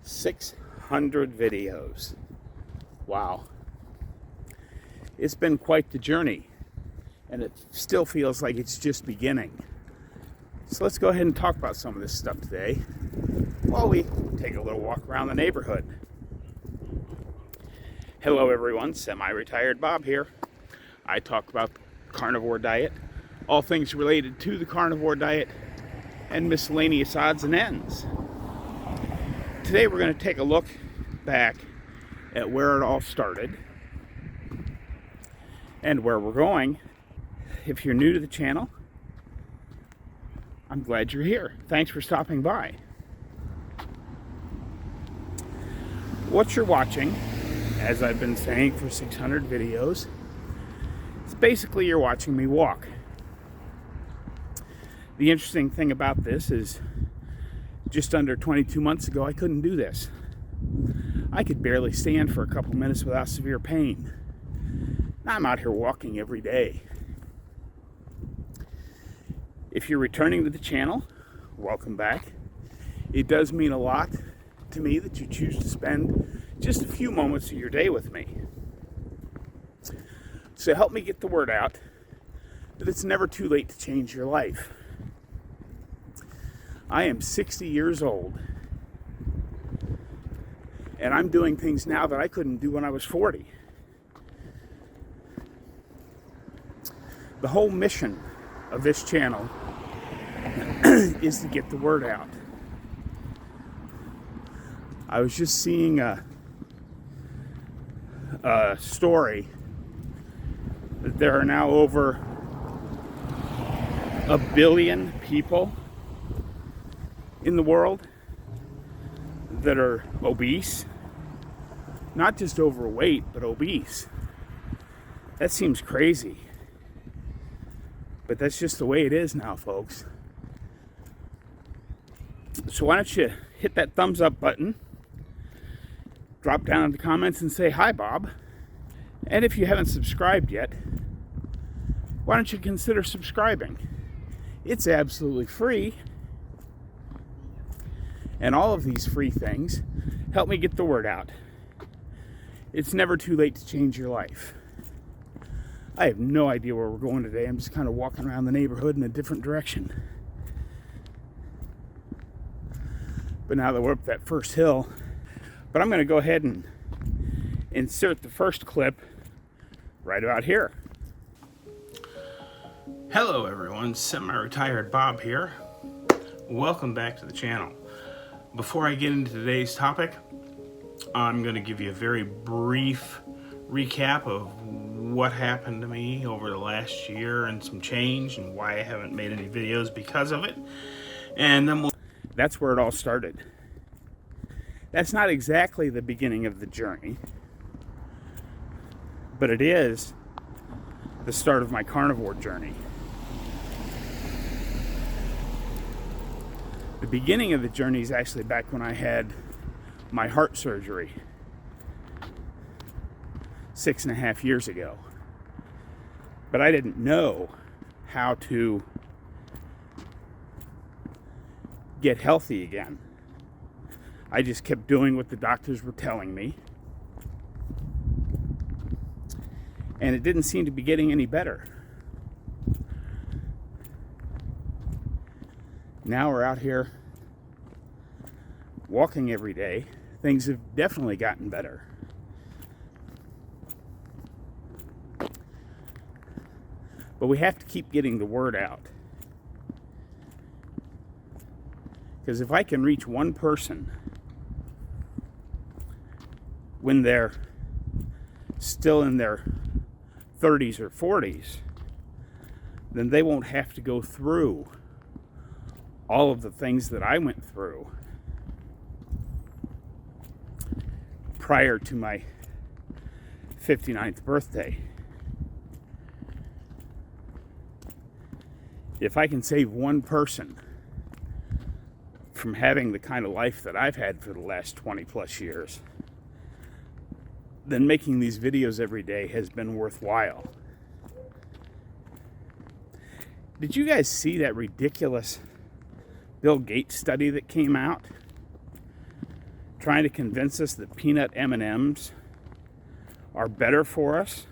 600 videos. Wow. It's been quite the journey, and it still feels like it's just beginning. So let's go ahead and talk about some of this stuff today while we take a little walk around the neighborhood. Hello everyone, Semi-Retired Bob here. I talk about the carnivore diet, all things related to the carnivore diet, and miscellaneous odds and ends. Today we're going to take a look back at where it all started and where we're going. If you're new to the channel, I'm glad you're here. Thanks for stopping by. What you're watching, as I've been saying for 600 videos, is basically you're watching me walk. The interesting thing about this is just under 22 months ago, I couldn't do this. I could barely stand for a couple minutes without severe pain. Now I'm out here walking every day. If you're returning to the channel, welcome back. It does mean a lot to me that you choose to spend just a few moments of your day with me. So help me get the word out that it's never too late to change your life. I am 60 years old, and I'm doing things now that I couldn't do when I was 40. The whole mission of this channel is to get the word out. I was just seeing a story that there are now over 1 billion people in the world that are obese. Not just overweight, but obese. That seems crazy. But that's just the way it is now, folks. So why don't you hit that thumbs up button, drop down in the comments and say, "Hi, Bob." And if you haven't subscribed yet, why don't you consider subscribing? It's absolutely free. And all of these free things help me get the word out. It's never too late to change your life. I have no idea where we're going today. I'm just kind of walking around the neighborhood in a different direction. But now that we're up that first hill, but I'm going to go ahead and insert the first clip right about here. Hello everyone, Semi-Retired Bob here. Welcome back to the channel. Before I get into today's topic, I'm going to give you a very brief recap of what happened to me over the last year and some change and why I haven't made any videos because of it. And then that's where it all started. That's not exactly the beginning of the journey, but it is the start of my carnivore journey. The beginning of the journey is actually back when I had my heart surgery 6.5 years ago. But I didn't know how to get healthy again. I just kept doing what the doctors were telling me. And it didn't seem to be getting any better. Now we're out here walking every day. Things have definitely gotten better. But we have to keep getting the word out. Because if I can reach one person when they're still in their 30s or 40s, then they won't have to go through all of the things that I went through prior to my 59th birthday. If I can save one person from having the kind of life that I've had for the last 20 plus years, then making these videos every day has been worthwhile. Did you guys see that ridiculous Bill Gates study that came out trying to convince us that peanut M&Ms are better for us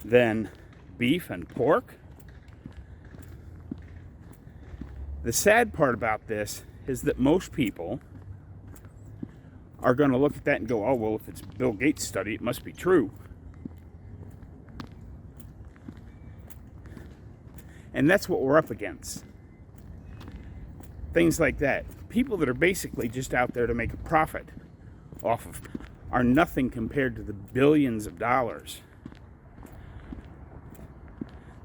than beef and pork. The sad part about this is that most people are going to look at that and go, oh, well, if it's Bill Gates' study, it must be true. And that's what we're up against. Things like that. People that are basically just out there to make a profit off of are nothing compared to the billions of dollars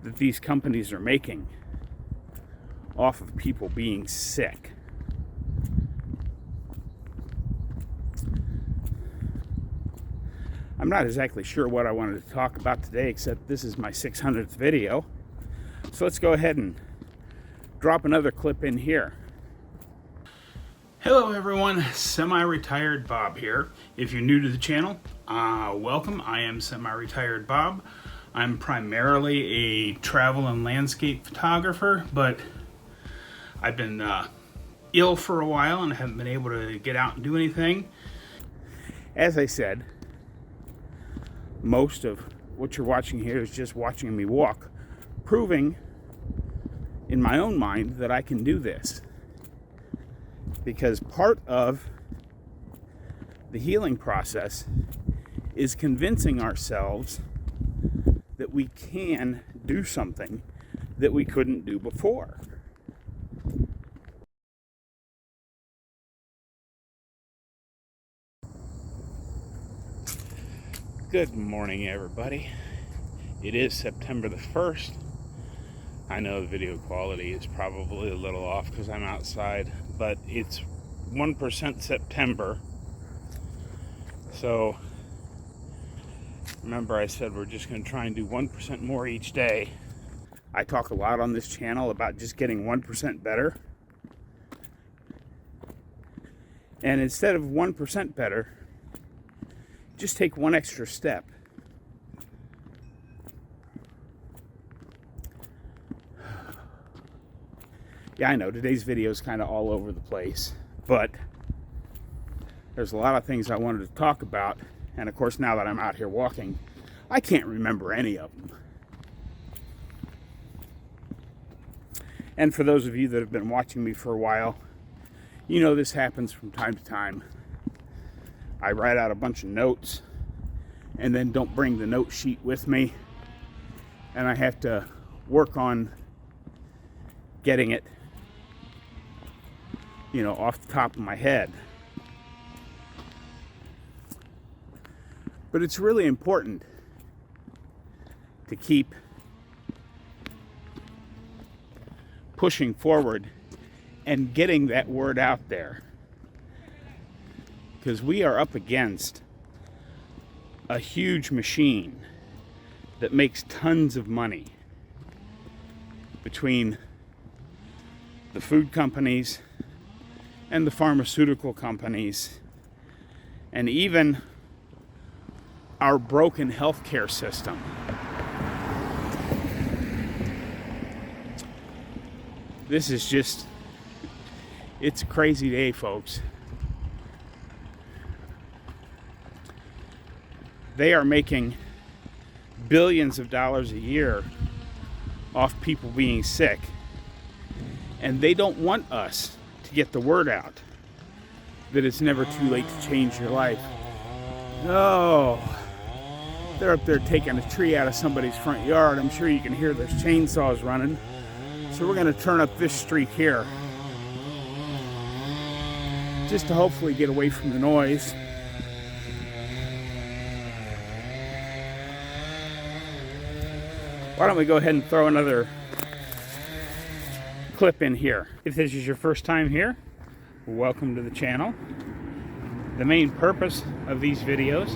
that these companies are making off of people being sick. I'm not exactly sure what I wanted to talk about today, except this is my 600th video. So let's go ahead and drop another clip in here. Hello everyone, Semi-Retired Bob here. If you're new to the channel, welcome. I am Semi-Retired Bob. I'm primarily a travel and landscape photographer, but I've been ill for a while and haven't been able to get out and do anything. As I said, most of what you're watching here is just watching me walk, proving in my own mind that I can do this. Because part of the healing process is convincing ourselves that we can do something that we couldn't do before. Good morning, everybody. It is September the 1st. I know the video quality is probably a little off because I'm outside, but it's 1% September. So remember I said we're just going to try and do 1% more each day. I talk a lot on this channel about just getting 1% better. And instead of 1% better, just take one extra step. Yeah, I know today's video is kind of all over the place, but there's a lot of things I wanted to talk about, and of course now that I'm out here walking, I can't remember any of them. And for those of you that have been watching me for a while, you know this happens from time to time. I write out a bunch of notes and then don't bring the note sheet with me, and I have to work on getting it, off the top of my head. But it's really important to keep pushing forward and getting that word out there. Because we are up against a huge machine that makes tons of money between the food companies and the pharmaceutical companies and even our broken healthcare system. This is just, it's a crazy day, folks. They are making billions of dollars a year off people being sick, and they don't want us to get the word out that it's never too late to change your life. No, they're up there taking a tree out of somebody's front yard. I'm sure you can hear those chainsaws running. So we're going to turn up this street here just to hopefully get away from the noise. Why don't we go ahead and throw another clip in here. If this is your first time here, welcome to the channel. The main purpose of these videos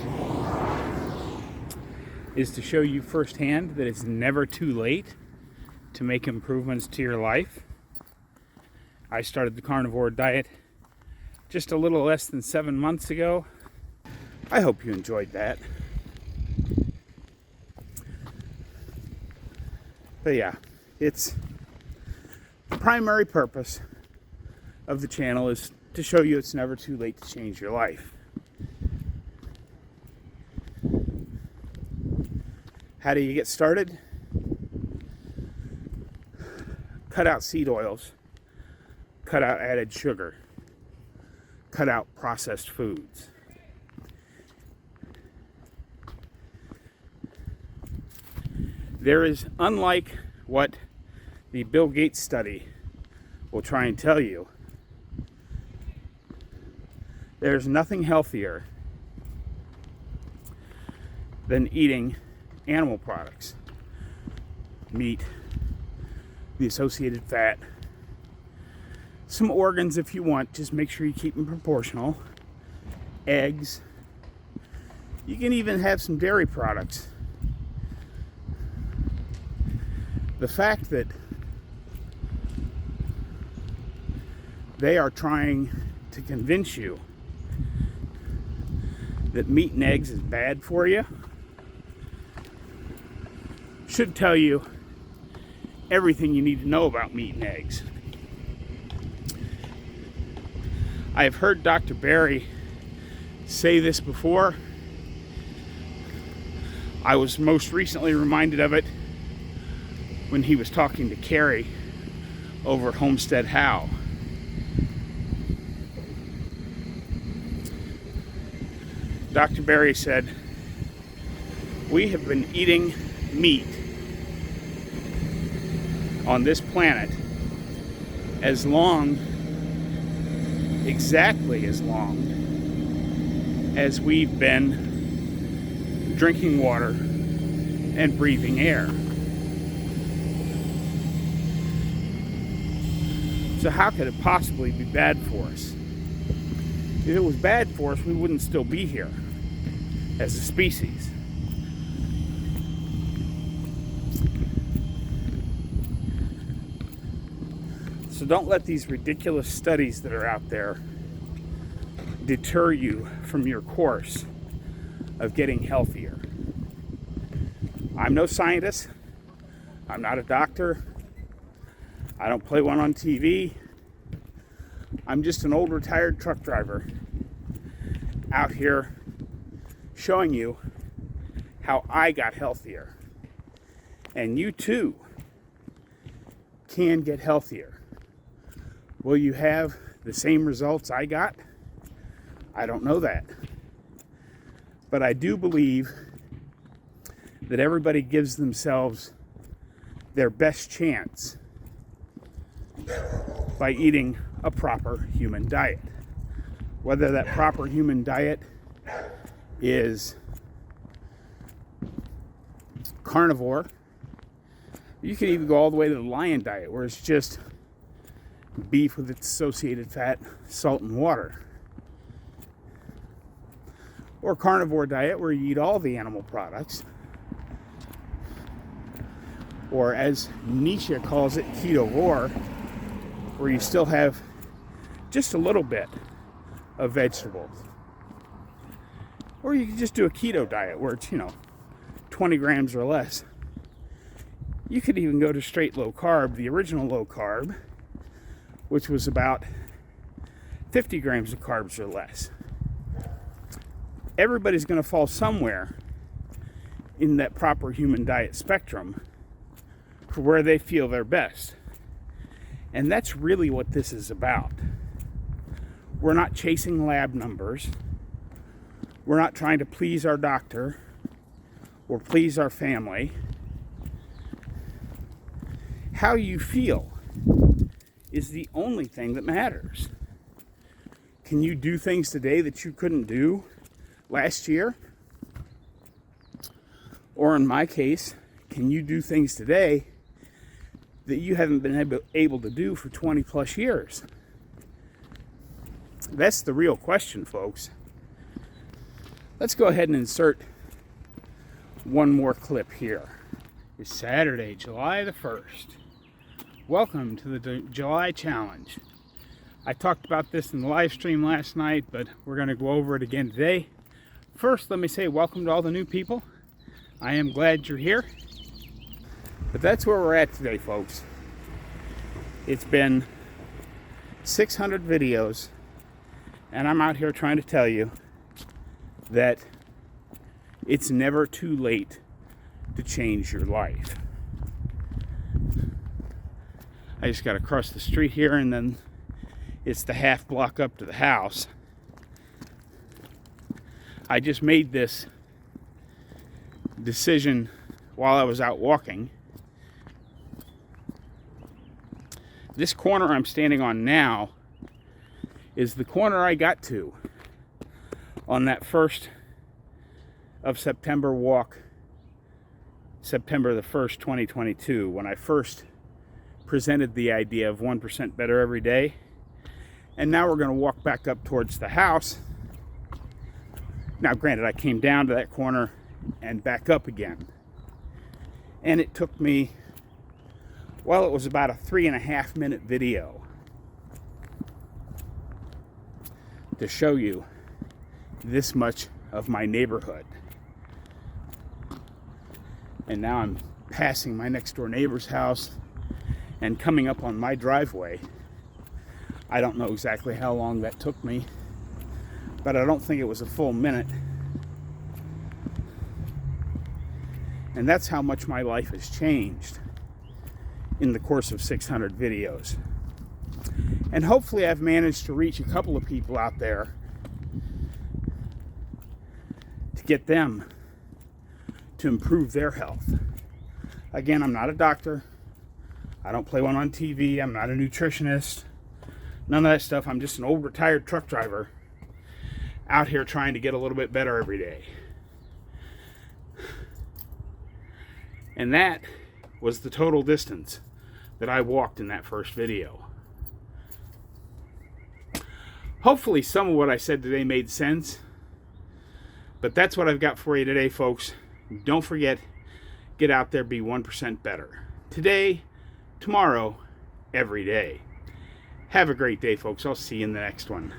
is to show you firsthand that it's never too late to make improvements to your life. I started the Carnivore Diet just a little less than 7 months ago. I hope you enjoyed that. But yeah, it's the primary purpose of the channel is to show you it's never too late to change your life. How do you get started? Cut out seed oils, cut out added sugar, cut out processed foods. There is, unlike what the Bill Gates study will try and tell you, there's nothing healthier than eating animal products. Meat, the associated fat, some organs if you want, just make sure you keep them proportional. Eggs. You can even have some dairy products. The fact that they are trying to convince you that meat and eggs is bad for you should tell you everything you need to know about meat and eggs. I've heard Dr. Berry say this before. I was most recently reminded of it when he was talking to Carrie over at Homestead How. Dr. Berry said, "We have been eating meat on this planet as long, exactly as long as we've been drinking water and breathing air. So how could it possibly be bad for us? If it was bad for us, we wouldn't still be here as a species." So don't let these ridiculous studies that are out there deter you from your course of getting healthier. I'm no scientist. I'm not a doctor. I don't play one on TV. I'm just an old retired truck driver out here showing you how I got healthier. And you too can get healthier. Will you have the same results I got? I don't know that. But I do believe that everybody gives themselves their best chance by eating a proper human diet. Whether that proper human diet is carnivore, you can even go all the way to the lion diet, where it's just beef with its associated fat, salt, and water. Or carnivore diet, where you eat all the animal products. Or as Nietzsche calls it, ketovore, where you still have just a little bit of vegetables. Or you can just do a keto diet where it's, 20 grams or less. You could even go to straight low carb, the original low carb, which was about 50 grams of carbs or less. Everybody's going to fall somewhere in that proper human diet spectrum for where they feel their best. And that's really what this is about. We're not chasing lab numbers. We're not trying to please our doctor or please our family. How you feel is the only thing that matters. Can you do things today that you couldn't do last year? Or in my case, can you do things today that you haven't been able to do for 20 plus years? That's the real question, folks. Let's go ahead and insert one more clip here. It's Saturday, July the 1st. Welcome to the July Challenge. I talked about this in the live stream last night, but we're going to go over it again today. First, let me say welcome to all the new people. I am glad you're here. But that's where we're at today, folks. It's been 600 videos And I'm out here trying to tell you that it's never too late to change your life. I just got to cross the street here, and then it's the half block up to the house. I just made this decision while I was out walking. This corner I'm standing on now is the corner I got to on that 1st of September walk, September the 1st, 2022, when I first presented the idea of 1% better every day. And now we're going to walk back up towards the house. Now, granted, I came down to that corner and back up again. And it took me, well, it was about a 3.5 minute video to show you this much of my neighborhood. And now I'm passing my next door neighbor's house and coming up on my driveway. I don't know exactly how long that took me, but I don't think it was a full minute. And that's how much my life has changed in the course of 600 videos. And hopefully I've managed to reach a couple of people out there to get them to improve their health. Again, I'm not a doctor. I don't play one on TV. I'm not a nutritionist. None of that stuff. I'm just an old retired truck driver out here trying to get a little bit better every day. And that was the total distance that I walked in that first video. Hopefully some of what I said today made sense. But that's what I've got for you today, folks. Don't forget, get out there, be 1% better. Today, tomorrow, every day. Have a great day, folks. I'll see you in the next one.